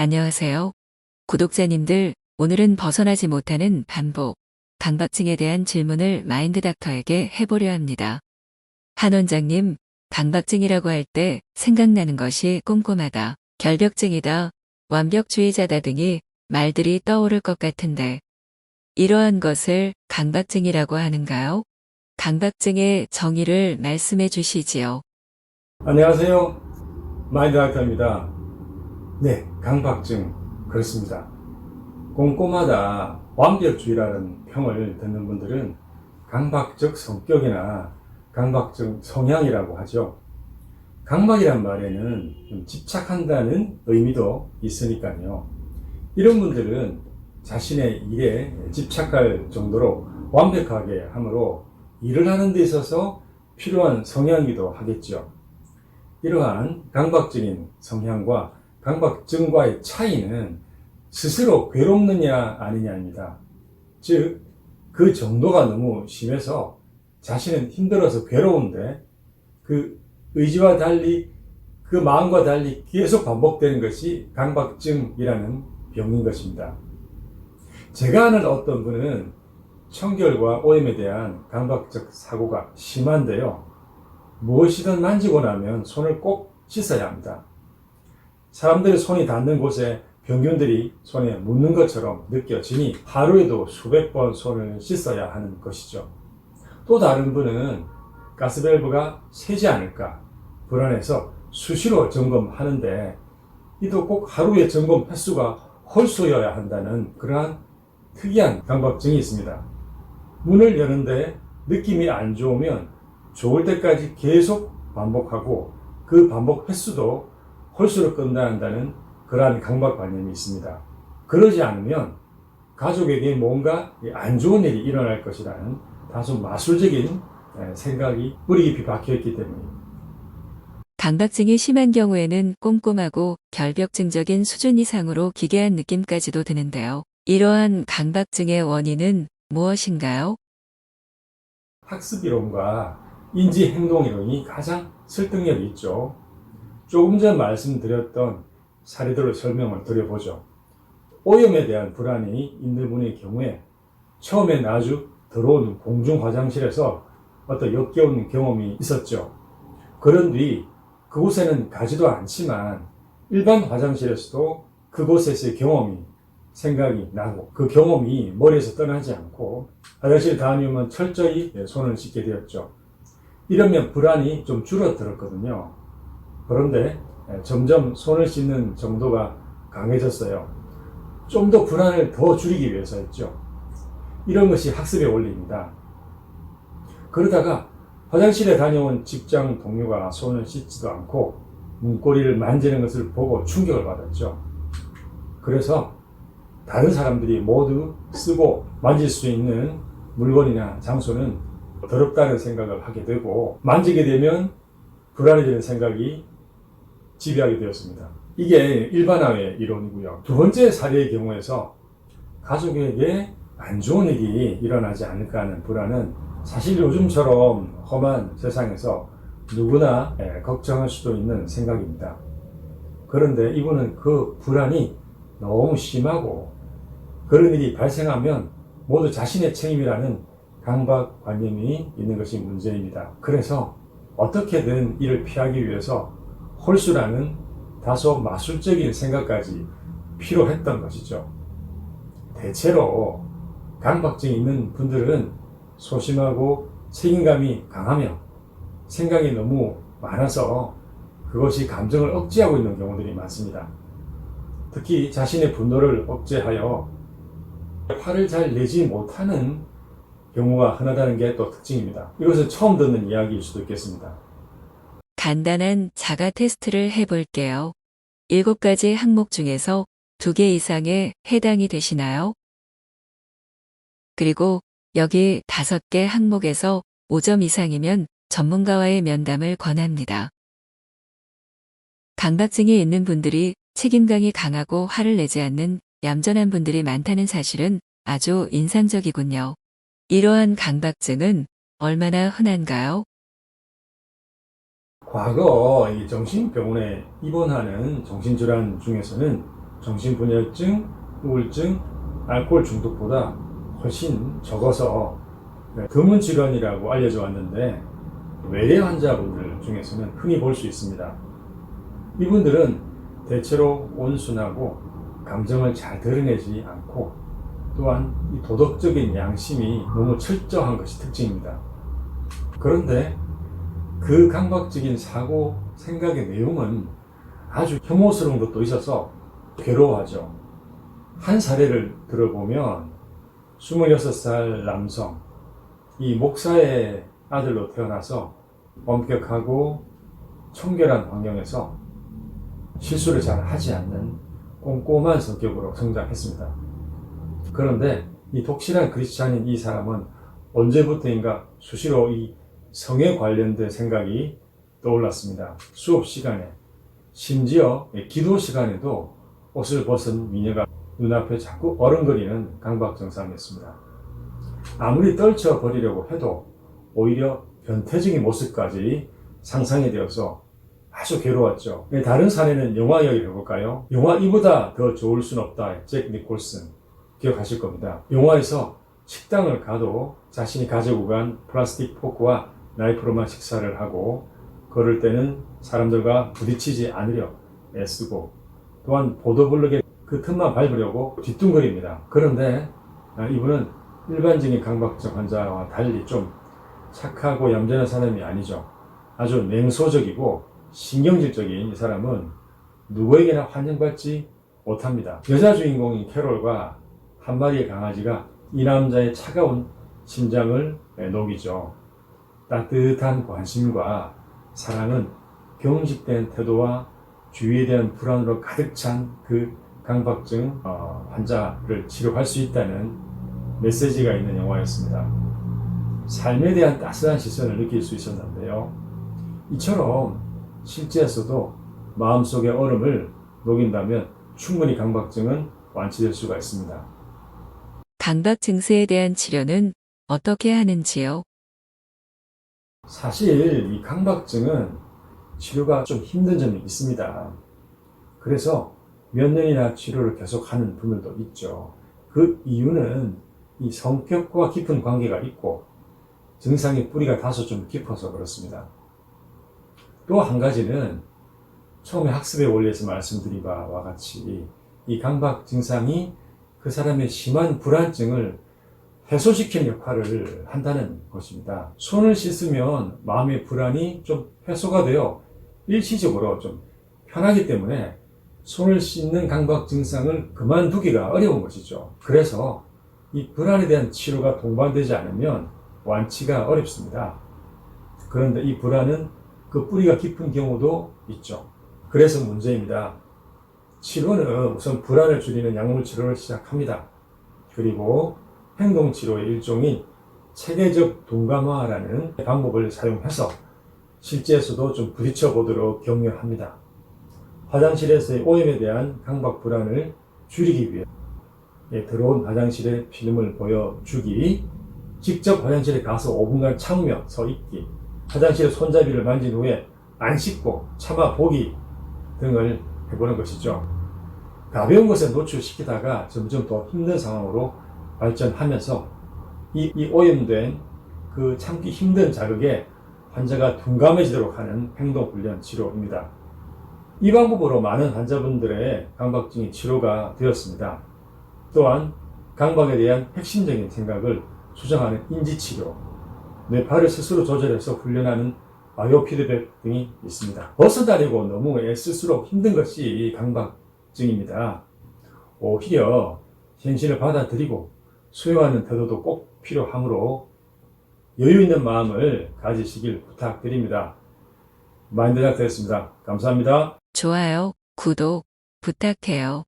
안녕하세요. 구독자님들, 오늘은 벗어나지 못하는 반복, 강박증에 대한 질문을 마인드닥터에게 해보려 합니다. 한 원장님, 강박증이라고 할 때 생각나는 것이 꼼꼼하다, 결벽증이다, 완벽주의자다 등이 말들이 떠오를 것 같은데, 이러한 것을 강박증이라고 하는가요? 강박증의 정의를 말씀해 주시지요. 안녕하세요. 마인드닥터입니다. 네, 강박증 그렇습니다. 꼼꼼하다, 완벽주의라는 평을 듣는 분들은 강박적 성격이나 강박증 성향이라고 하죠. 강박이란 말에는 좀 집착한다는 의미도 있으니까요. 이런 분들은 자신의 일에 집착할 정도로 완벽하게 하므로 일을 하는 데 있어서 필요한 성향이기도 하겠죠. 이러한 강박증인 성향과 강박증과의 차이는 스스로 괴롭느냐 아니냐입니다. 즉, 그 정도가 너무 심해서 자신은 힘들어서 괴로운데 그 의지와 달리, 그 마음과 달리 계속 반복되는 것이 강박증이라는 병인 것입니다. 제가 아는 어떤 분은 청결과 오염에 대한 강박적 사고가 심한데요. 무엇이든 만지고 나면 손을 꼭 씻어야 합니다. 사람들의 손이 닿는 곳에 병균들이 손에 묻는 것처럼 느껴지니 하루에도 수백 번 손을 씻어야 하는 것이죠. 또 다른 분은 가스밸브가 새지 않을까 불안해서 수시로 점검하는데 이도 꼭 하루에 점검 횟수가 홀수여야 한다는 그러한 특이한 강박증이 있습니다. 문을 여는데 느낌이 안 좋으면 좋을 때까지 계속 반복하고 그 반복 횟수도 홀수로 끝나야 한다는 그러한 강박관념이 있습니다. 그러지 않으면 가족에게 뭔가 안 좋은 일이 일어날 것이라는 다소 마술적인 생각이 뿌리 깊이 박혀있기 때문입니다. 강박증이 심한 경우에는 꼼꼼하고 결벽증적인 수준 이상으로 기괴한 느낌까지도 드는데요. 이러한 강박증의 원인은 무엇인가요? 학습이론과 인지행동이론이 가장 설득력이 있죠. 조금 전 말씀드렸던 사례들로 설명을 드려보죠. 오염에 대한 불안이 있는 분의 경우에 처음엔 아주 더러운 공중 화장실에서 어떤 역겨운 경험이 있었죠. 그런 뒤 그곳에는 가지도 않지만 일반 화장실에서도 그곳에서의 경험이 생각이 나고 그 경험이 머리에서 떠나지 않고 화장실 다녀오면 철저히 손을 씻게 되었죠. 이러면 불안이 좀 줄어들었거든요. 그런데 점점 손을 씻는 정도가 강해졌어요. 좀 더 불안을 더 줄이기 위해서였죠. 이런 것이 학습의 원리입니다. 그러다가 화장실에 다녀온 직장 동료가 손을 씻지도 않고 문고리를 만지는 것을 보고 충격을 받았죠. 그래서 다른 사람들이 모두 쓰고 만질 수 있는 물건이나 장소는 더럽다는 생각을 하게 되고 만지게 되면 불안해지는 생각이 지배하게 되었습니다. 이게 일반화의 이론이고요. 두 번째 사례의 경우에서 가족에게 안 좋은 일이 일어나지 않을까 하는 불안은 사실 요즘처럼 험한 세상에서 누구나 걱정할 수도 있는 생각입니다. 그런데 이분은 그 불안이 너무 심하고 그런 일이 발생하면 모두 자신의 책임이라는 강박관념이 있는 것이 문제입니다. 그래서 어떻게든 이를 피하기 위해서 홀수라는 다소 마술적인 생각까지 필요했던 것이죠. 대체로 강박증이 있는 분들은 소심하고 책임감이 강하며 생각이 너무 많아서 그것이 감정을 억제하고 있는 경우들이 많습니다. 특히 자신의 분노를 억제하여 화를 잘 내지 못하는 경우가 흔하다는 게 또 특징입니다. 이것은 처음 듣는 이야기일 수도 있겠습니다. 간단한 자가 테스트를 해볼게요. 7가지 항목 중에서 2개 이상에 해당이 되시나요? 그리고 여기 5개 항목에서 5점 이상이면 전문가와의 면담을 권합니다. 강박증이 있는 분들이 책임감이 강하고 화를 내지 않는 얌전한 분들이 많다는 사실은 아주 인상적이군요. 이러한 강박증은 얼마나 흔한가요? 과거 이 정신병원에 입원하는 정신질환 중에서는 정신분열증, 우울증, 알코올 중독보다 훨씬 적어서 드문 질환이라고 알려져 왔는데 외래 환자분들 중에서는 흔히 볼 수 있습니다. 이분들은 대체로 온순하고 감정을 잘 드러내지 않고 또한 이 도덕적인 양심이 너무 철저한 것이 특징입니다. 그런데 그 강박적인 사고, 생각의 내용은 아주 혐오스러운 것도 있어서 괴로워하죠. 한 사례를 들어보면 26살 남성, 이 목사의 아들로 태어나서 엄격하고 청결한 환경에서 실수를 잘 하지 않는 꼼꼼한 성격으로 성장했습니다. 그런데 이 독실한 크리스찬인 이 사람은 언제부터인가 수시로 이 성에 관련된 생각이 떠올랐습니다. 수업 시간에, 심지어 기도 시간에도 옷을 벗은 미녀가 눈앞에 자꾸 어른거리는 강박 증상이었습니다. 아무리 떨쳐버리려고 해도 오히려 변태적인 모습까지 상상이 되어서 아주 괴로웠죠. 다른 사례는 영화 이야기를 해볼까요? 영화 이보다 더 좋을 순 없다. 잭 니콜슨 기억하실 겁니다. 영화에서 식당을 가도 자신이 가지고 간 플라스틱 포크와 나이프로만 식사를 하고 걸을 때는 사람들과 부딪히지 않으려 애쓰고 또한 보도블록에 그 틈만 밟으려고 뒤뚱거립니다. 그런데 이분은 일반적인 강박증 환자와 달리 좀 착하고 얌전한 사람이 아니죠. 아주 냉소적이고 신경질적인 이 사람은 누구에게나 환영받지 못합니다. 여자 주인공인 캐롤과 한 마리의 강아지가 이 남자의 차가운 심장을 녹이죠. 따뜻한 관심과 사랑은 경직된 태도와 주위에 대한 불안으로 가득 찬 그 강박증 환자를 치료할 수 있다는 메시지가 있는 영화였습니다. 삶에 대한 따스한 시선을 느낄 수 있었는데요. 이처럼 실제에서도 마음속의 얼음을 녹인다면 충분히 강박증은 완치될 수가 있습니다. 강박 증세에 대한 치료는 어떻게 하는지요? 사실 이 강박증은 치료가 좀 힘든 점이 있습니다. 그래서 몇 년이나 치료를 계속하는 분들도 있죠. 그 이유는 이 성격과 깊은 관계가 있고 증상의 뿌리가 다소 좀 깊어서 그렇습니다. 또 한 가지는 처음에 학습의 원리에서 말씀드린 바와 같이 이 강박 증상이 그 사람의 심한 불안증을 해소시키는 역할을 한다는 것입니다. 손을 씻으면 마음의 불안이 좀 해소가 되어 일시적으로 좀 편하기 때문에 손을 씻는 강박 증상을 그만두기가 어려운 것이죠. 그래서 이 불안에 대한 치료가 동반되지 않으면 완치가 어렵습니다. 그런데 이 불안은 그 뿌리가 깊은 경우도 있죠. 그래서 문제입니다. 치료는 우선 불안을 줄이는 약물 치료를 시작합니다. 그리고 행동치료의 일종인 체계적 둔감화라는 방법을 사용해서 실제에서도 좀 부딪혀 보도록 격려합니다. 화장실에서의 오염에 대한 강박 불안을 줄이기 위해 들어온 화장실에 필름을 보여주기, 직접 화장실에 가서 5분간 참으며 서 있기, 화장실의 손잡이를 만진 후에 안 씻고 참아 보기 등을 해보는 것이죠. 가벼운 것에 노출시키다가 점점 더 힘든 상황으로 발전하면서 이 오염된 그 참기 힘든 자극에 환자가 둔감해지도록 하는 행동훈련 치료입니다. 이 방법으로 많은 환자분들의 강박증이 치료가 되었습니다. 또한 강박에 대한 핵심적인 생각을 수정하는 인지치료, 뇌파를 스스로 조절해서 훈련하는 바이오 피드백 등이 있습니다. 벗어다니고 너무 애쓸수록 힘든 것이 강박증입니다. 오히려 현실을 받아들이고 수용하는 태도도 꼭 필요하므로 여유 있는 마음을 가지시길 부탁드립니다. 마인드닥터였습니다. 감사합니다. 좋아요, 구독 부탁해요.